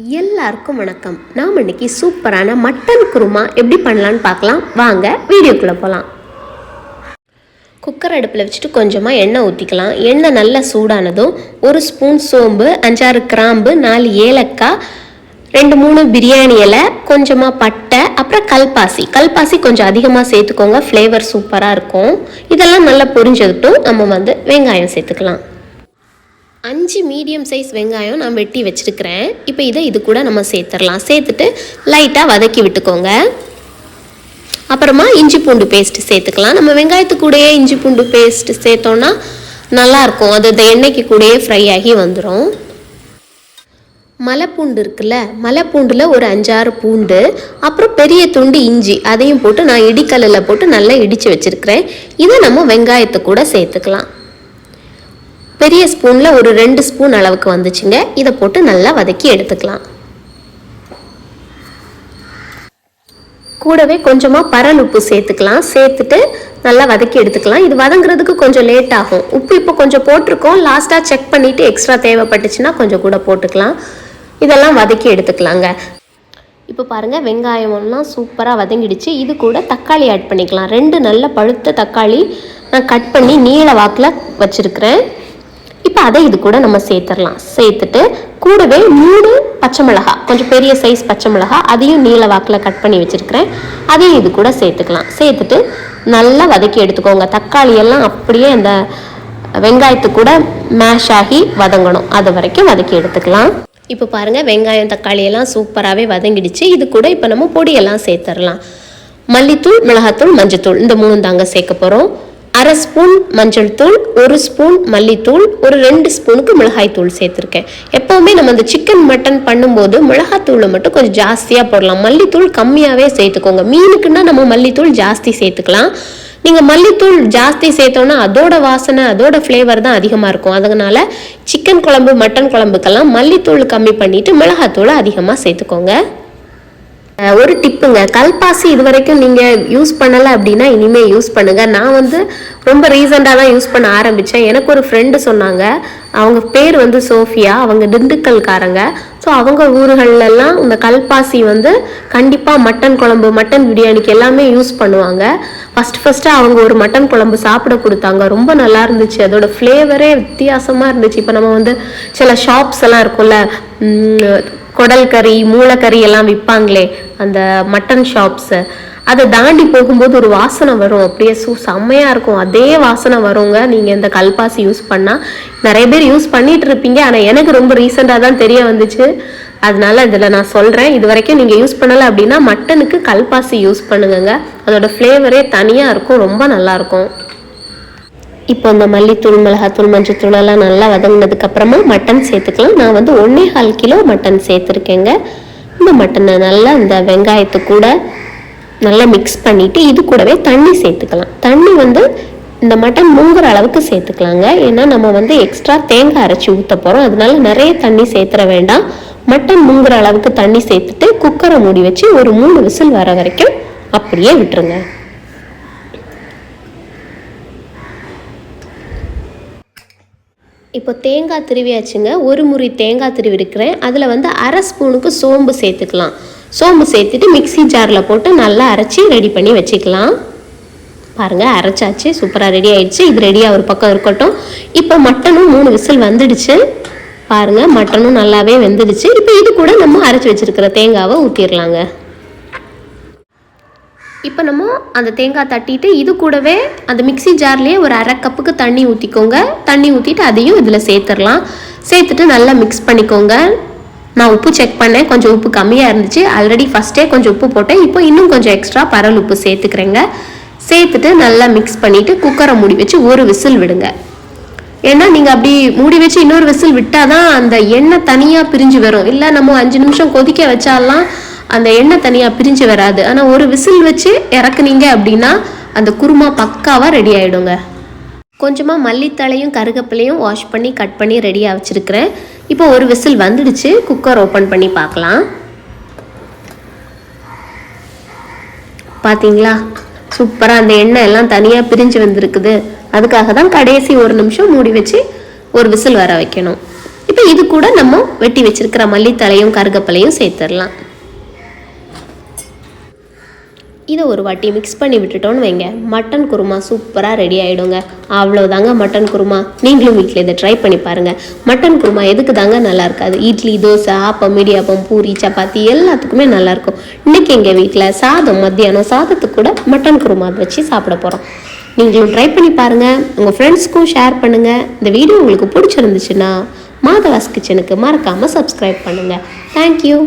எல்லாருக்கும் வணக்கம். நாம் இன்னைக்கு சூப்பரான மட்டன் குருமா எப்படி பண்ணலான்னு பார்க்கலாம். வாங்க வீடியோக்குள்ளே போகலாம். குக்கர் அடுப்பில் வச்சுட்டு கொஞ்சமாக எண்ணெய் ஊற்றிக்கலாம். எண்ணெய் நல்லா சூடானதும் 1 ஸ்பூன் சோம்பு, 5-6 கிராம்பு, 4 ஏலக்காய், 2-3 பிரியாணி இலை, கொஞ்சமாக பட்டை, அப்புறம் கல்பாசி கொஞ்சம் அதிகமாக சேர்த்துக்கோங்க. ஃப்ளேவர் சூப்பராக இருக்கும். இதெல்லாம் நல்லா பொரிஞ்சதுட்டும் நம்ம வெங்காயம் சேர்த்துக்கலாம். 5 மீடியம் சைஸ் வெங்காயம் நான் வெட்டி வச்சுருக்கிறேன். இப்போ இது கூட நம்ம சேர்த்துடலாம். சேர்த்துட்டு லைட்டாக வதக்கி விட்டுக்கோங்க. அப்புறமா இஞ்சி பூண்டு பேஸ்ட்டு சேர்த்துக்கலாம். நம்ம வெங்காயத்து கூடயே இஞ்சி பூண்டு பேஸ்ட்டு சேர்த்தோன்னா நல்லாயிருக்கும். அது இந்த எண்ணெய்க்கு கூடயே ஃப்ரை ஆகி வந்துடும். மலைப்பூண்டு இருக்குல்ல, மலைப்பூண்டில் ஒரு 5-6 பூண்டு, அப்புறம் பெரிய துண்டு இஞ்சி, அதையும் போட்டு நான் இடிக்கல்லில் போட்டு நல்லா இடித்து வச்சுருக்கிறேன். இதை நம்ம வெங்காயத்தை கூட சேர்த்துக்கலாம். பெரிய ஸ்பூனில் ஒரு 2 ஸ்பூன் அளவுக்கு வந்துச்சுங்க. இதை போட்டு நல்லா வதக்கி எடுத்துக்கலாம். கூடவே கொஞ்சமாக பரல் உப்பு சேர்த்துக்கலாம். சேர்த்துட்டு நல்லா வதக்கி எடுத்துக்கலாம். இது வதங்குறதுக்கு கொஞ்சம் லேட் ஆகும். உப்பு இப்போ கொஞ்சம் போட்டிருக்கோம். லாஸ்ட்டாக செக் பண்ணிவிட்டு எக்ஸ்ட்ரா தேவைப்பட்டுச்சுன்னா கொஞ்சம் கூட போட்டுக்கலாம். இதெல்லாம் வதக்கி எடுத்துக்கலாங்க. இப்போ பாருங்கள், வெங்காயமெல்லாம் சூப்பராக வதங்கிடுச்சு. இது கூட தக்காளி ஆட் பண்ணிக்கலாம். 2 நல்ல பழுத்த தக்காளி நான் கட் பண்ணி நீள வாக்கில் வச்சுருக்கிறேன். இப்போ அதை இது கூட நம்ம சேர்த்துடலாம். சேர்த்துட்டு கூடவே 3 பச்சை மிளகாய், கொஞ்சம் பெரிய சைஸ் பச்சை மிளகாய், அதையும் நீள வாக்கில் கட் பண்ணி வச்சுருக்கிறேன். அதையும் இது கூட சேர்த்துக்கலாம். சேர்த்துட்டு நல்லா வதக்கி எடுத்துக்கோங்க. தக்காளி எல்லாம் அப்படியே அந்த வெங்காயத்து கூட மேஷ் ஆகி வதங்கணும். அது வரைக்கும் வதக்கி எடுத்துக்கலாம். இப்போ பாருங்கள், வெங்காயம் தக்காளி எல்லாம் சூப்பராகவே வதங்கிடுச்சு. இது கூட இப்போ நம்ம பொடியெல்லாம் சேர்த்துடலாம். மல்லித்தூள், மிளகாத்தூள், மஞ்சத்தூள், இந்த 3 தாங்க சேர்க்க போகிறோம். 1/2 ஸ்பூன் மஞ்சள் தூள், 1 ஸ்பூன் மல்லித்தூள், ஒரு 2 ஸ்பூனுக்கு மிளகாய் தூள் சேர்த்துருக்கேன். எப்போவுமே நம்ம இந்த சிக்கன் மட்டன் பண்ணும்போது மிளகாத்தூளை மட்டும் கொஞ்சம் ஜாஸ்தியாக போடலாம். மல்லித்தூள் கம்மியாகவே சேர்த்துக்கோங்க. மீனுக்குன்னா நம்ம மல்லித்தூள் ஜாஸ்தி சேர்த்துக்கலாம். நீங்கள் மல்லித்தூள் ஜாஸ்தி சேர்த்தோன்னா அதோட வாசனை, அதோட ஃப்ளேவர் தான் அதிகமாக இருக்கும். அதனால் சிக்கன் குழம்பு, மட்டன் குழம்புக்கெல்லாம் மல்லித்தூள் கம்மி பண்ணிவிட்டு மிளகாத்தூளை அதிகமாக சேர்த்துக்கோங்க. ஒரு டிப்புங்க, கல்பாசி இது வரைக்கும் நீங்கள் யூஸ் பண்ணலை அப்படின்னா இனிமேல் யூஸ் பண்ணுங்கள். நான் ரொம்ப ரீசெண்டாக தான் யூஸ் பண்ண ஆரம்பித்தேன். எனக்கு ஒரு ஃப்ரெண்டு சொன்னாங்க. அவங்க பேர் சோஃபியா. அவங்க திண்டுக்கல்காரங்க. ஸோ அவங்க ஊர்களெல்லாம் இந்த கல்பாசி கண்டிப்பாக மட்டன் குழம்பு, மட்டன் பிரியாணிக்கு எல்லாமே யூஸ் பண்ணுவாங்க. ஃபஸ்ட்டு அவங்க ஒரு மட்டன் குழம்பு சாப்பிட கொடுத்தாங்க. ரொம்ப நல்லா இருந்துச்சு. அதோட ஃப்ளேவரே வித்தியாசமாக இருந்துச்சு. இப்போ நம்ம சில ஷாப்ஸ் எல்லாம் இருக்கும்ல, குடல் கறி, மூளைக்கறி எல்லாம் விற்பாங்களே, அந்த மட்டன் ஷாப்ஸு, அதை தாண்டி போகும்போது ஒரு வாசனை வரும். அப்படியே செம்மையாக இருக்கும். அதே வாசனை வருங்க நீங்கள் இந்த கல்பாசி யூஸ் பண்ணால். நிறைய பேர் யூஸ் பண்ணிகிட்டு இருப்பீங்க. ஆனால் எனக்கு ரொம்ப ரீசெண்டாக தான் தெரிய வந்துச்சு. அதனால இதில் நான் சொல்கிறேன், இது வரைக்கும் நீங்கள் யூஸ் பண்ணலை அப்படின்னா மட்டனுக்கு கல்பாசி யூஸ் பண்ணுங்க. அதோட ஃப்ளேவரே தனியாக இருக்கும். ரொம்ப நல்லாயிருக்கும். இப்போ இந்த மல்லித்தூள், மிளகாத்தூள், மஞ்சத்தூள் எல்லாம் நல்லா வதங்கினதுக்கப்புறமா மட்டன் சேர்த்துக்கலாம். நான் 1.25 கிலோ மட்டன் சேர்த்துருக்கேங்க. இந்த மட்டனை நல்லா இந்த வெங்காயத்து கூட நல்லா மிக்ஸ் பண்ணிவிட்டு இது கூடவே தண்ணி சேர்த்துக்கலாம். தண்ணி இந்த மட்டன் மூங்குற அளவுக்கு சேர்த்துக்கலாங்க. ஏன்னா நம்ம எக்ஸ்ட்ரா தேங்காய் அரைச்சி ஊற்ற போகிறோம். அதனால நிறைய தண்ணி சேர்த்துற வேண்டாம். மட்டன் மூங்குற அளவுக்கு தண்ணி சேர்த்துட்டு குக்கரை மூடி வச்சு ஒரு 3 விசில் வர வரைக்கும் அப்படியே விட்டுருங்க. இப்போ தேங்காய் திருவியாச்சுங்க. ஒரு முறி தேங்காய் திருவி இருக்கிறேன். அதில் 1/2 ஸ்பூனுக்கு சோம்பு சேர்த்துக்கலாம். சோம்பு சேர்த்துட்டு மிக்சி ஜாரில் போட்டு நல்லா அரைச்சி ரெடி பண்ணி வச்சுக்கலாம். பாருங்கள், அரைச்சாச்சு. சூப்பராக ரெடி ஆயிடுச்சு. இது ரெடியாக ஒரு பக்கம் இருக்கட்டும். இப்போ மட்டனும் 3 விசில் வந்துடுச்சு. பாருங்கள், மட்டனும் நல்லாவே வெந்துடுச்சு. இப்போ இது கூட நம்ம அரைச்சி வச்சுருக்கிற தேங்காவை ஊற்றிடலாங்க. இப்போ நம்ம அந்த தேங்காய் தட்டிட்டு இது கூடவே அந்த மிக்சி ஜார்லேயே ஒரு 1/2 கப்புக்கு தண்ணி ஊற்றிக்கோங்க. தண்ணி ஊற்றிட்டு அதையும் இதில் சேர்த்துடலாம். சேர்த்துட்டு நல்லா மிக்ஸ் பண்ணிக்கோங்க. நான் உப்பு செக் பண்ணேன், கொஞ்சம் உப்பு கம்மியாக இருந்துச்சு. ஆல்ரெடி ஃபஸ்ட்டே கொஞ்சம் உப்பு போட்டேன். இப்போ இன்னும் கொஞ்சம் எக்ஸ்ட்ரா பரல் உப்பு சேர்த்துக்கிறேங்க. சேர்த்துட்டு நல்லா மிக்ஸ் பண்ணிவிட்டு குக்கரை மூடி வச்சு ஒரு விசில் விடுங்க. ஏன்னா நீங்கள் அப்படி மூடி வச்சு இன்னொரு விசில் விட்டால் தான் அந்த எண்ணெய் தனியாக பிரிஞ்சு வரும். இல்லை நம்ம 5 நிமிஷம் கொதிக்க வச்சாலாம் அந்த எண்ணெய் தனியாக பிரிஞ்சு வராது. ஆனால் ஒரு விசில் வச்சு இறக்குனீங்க அப்படின்னா அந்த குருமா பக்காவாக ரெடி ஆகிடுங்க. கொஞ்சமாக மல்லித்தழையும் கருகப்பிலையும் வாஷ் பண்ணி கட் பண்ணி ரெடியாக வச்சுருக்கிறேன். இப்போ ஒரு விசில் வந்துடுச்சு. குக்கர் ஓப்பன் பண்ணி பார்க்கலாம். பார்த்தீங்களா, சூப்பராக அந்த எண்ணெய் எல்லாம் தனியாக பிரிஞ்சு வந்திருக்குது. அதுக்காக தான் கடைசி ஒரு நிமிஷம் மூடி வச்சு ஒரு விசில் வர வைக்கணும். இப்போ இது கூட நம்ம வெட்டி வச்சிருக்கிற மல்லித்தலையும் கருகப்பிலையும் சேர்த்துடலாம். இதை ஒரு வாட்டி மிக்ஸ் பண்ணி விட்டுட்டோன்னு வைங்க, மட்டன் குருமா சூப்பராக ரெடி ஆகிடுங்க. அவ்வளோதாங்க மட்டன் குருமா. நீங்களும் வீட்டில் இதை ட்ரை பண்ணி பாருங்கள். மட்டன் குருமா எதுக்கு தாங்க நல்லா இருக்காது? இட்லி, தோசை, ஆப்பம், இடியாப்பம், பூரி, சப்பாத்தி எல்லாத்துக்குமே நல்லாயிருக்கும். இன்றைக்கி எங்கள் வீட்டில் சாதம், மத்தியானம் சாதத்துக்கு கூட மட்டன் குருமா வச்சு சாப்பிட போகிறோம். நீங்களும் ட்ரை பண்ணி பாருங்கள். உங்கள் ஃப்ரெண்ட்ஸ்க்கும் ஷேர் பண்ணுங்கள். இந்த வீடியோ உங்களுக்கு பிடிச்சிருந்துச்சுன்னா மாதவாஸ் கிச்சனுக்கு மறக்காமல் சப்ஸ்கிரைப் பண்ணுங்கள். தேங்க்யூ.